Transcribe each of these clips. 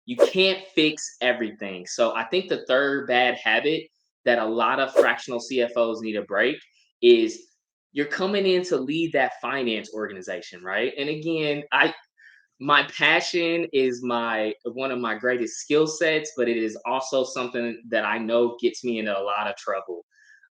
you can't fix everything. So I think the third bad habit that a lot of fractional CFOs need to break is you're coming in to lead that finance organization, right? And again, I my passion is my one of my greatest skill sets, but it is also something that I know gets me into a lot of trouble.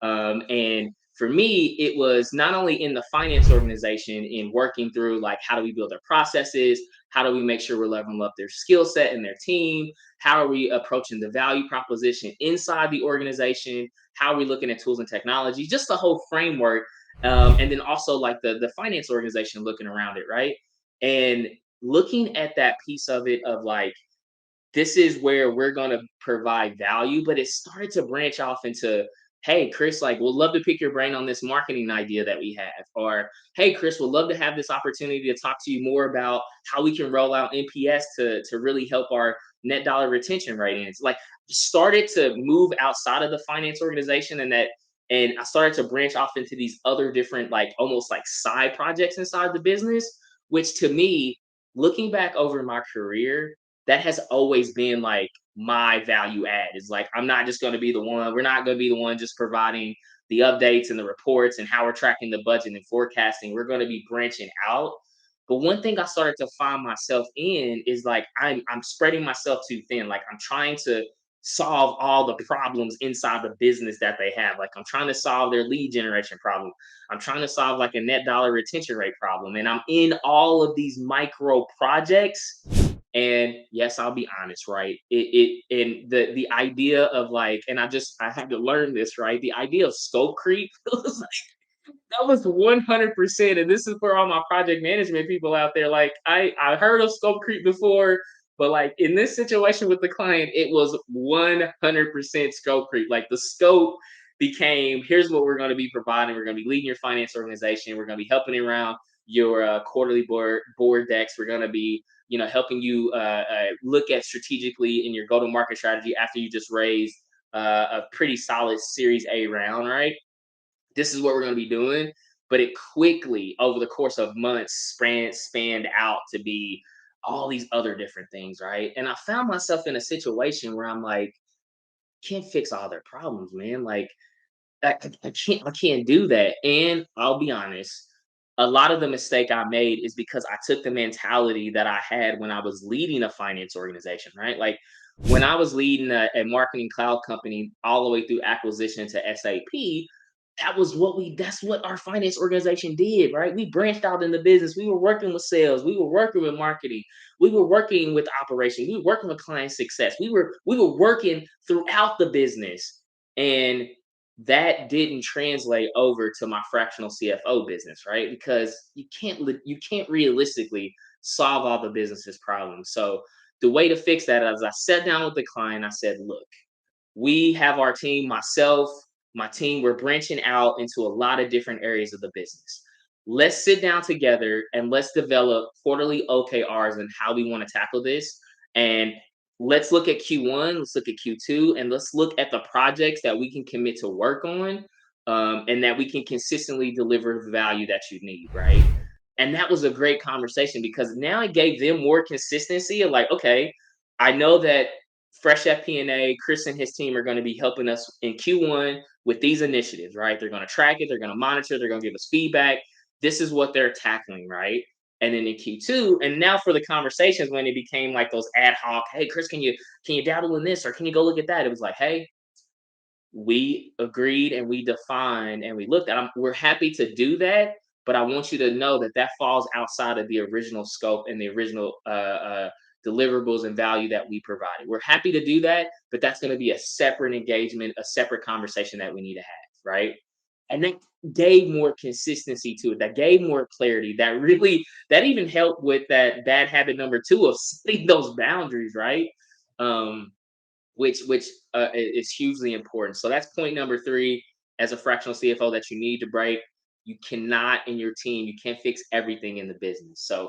And for me, it was not only in the finance organization in working through like how do we build their processes, how do we make sure we're leveling up their skill set and their team, how are we approaching the value proposition inside the organization, how are we looking at tools and technology, just the whole framework, and then also like the finance organization looking around it, right? And looking at that piece of it of like this is where we're going to provide value, but it started to branch off into, hey Chris, like we'll love to pick your brain on this marketing idea that we have, or hey Chris, we'll love to have this opportunity to talk to you more about how we can roll out NPS to really help our net dollar retention rate. And it's like started to move outside of the finance organization, and I started to branch off into these other different like almost like side projects inside the business, which to me, looking back over my career, that has always been like my value add. Is like I'm not just going to be the one. We're not going to be the one just providing the updates and the reports and how we're tracking the budget and forecasting. We're going to be branching out. But one thing I started to find myself in is like I'm spreading myself too thin. Like I'm trying to solve all the problems inside the business that they have. Like I'm trying to solve their lead generation problem. I'm trying to solve like a net dollar retention rate problem. And I'm in all of these micro projects, and yes, I'll be honest, right? And the idea of like, and I had to learn this, right? The idea of scope creep was like, that was 100%. And this is for all my project management people out there. Like I heard of scope creep before, but like in this situation with the client, it was 100% scope creep. Like the scope became, here's what we're going to be providing. We're going to be leading your finance organization. We're going to be helping around your quarterly board decks. We're going to be helping you look at strategically in your go-to-market strategy after you just raised a pretty solid Series A round, right? This is what we're going to be doing. But it quickly, over the course of months, spanned out to be all these other different things, right? And I found myself in a situation where I'm like, can't fix all their problems, man. Like I can't do that. And I'll be honest, a lot of the mistake I made is because I took the mentality that I had when I was leading a finance organization, right? Like when I was leading a marketing cloud company all the way through acquisition to SAP, that's what our finance organization did, right? We branched out in the business. We were working with sales, we were working with marketing, we were working with operations, we were working with client success. We were working throughout the business. And that didn't translate over to my fractional CFO business, right? Because you can't realistically solve all the business's problems. So the way to fix that is I sat down with the client. I said, look, we have our team, myself, my team, we're branching out into a lot of different areas of the business. Let's sit down together and let's develop quarterly OKRs and how we want to tackle this. And let's look at Q1, let's look at Q2, and let's look at the projects that we can commit to work on, and that we can consistently deliver the value that you need, right? And that was a great conversation because now it gave them more consistency of like, okay, I know that Fresh FP&A, Chris and his team are going to be helping us in Q1 with these initiatives, right? They're going to track it, they're going to monitor, they're going to give us feedback. This is what they're tackling, right? And then in Q2, and now for the conversations when it became like those ad hoc, hey Chris, can you dabble in this or can you go look at that? It was like, hey, we agreed and we defined and we looked at them. We're happy to do that, but I want you to know that that falls outside of the original scope and the original deliverables and value that we provided. We're happy to do that, but that's going to be a separate engagement, a separate conversation that we need to have, right? And that gave more consistency to it. That gave more clarity. That even helped with that bad habit number two of setting those boundaries, right? Um, which is hugely important. So that's point number three as a fractional CFO that you need to break. You cannot in your team, you can't fix everything in the business. So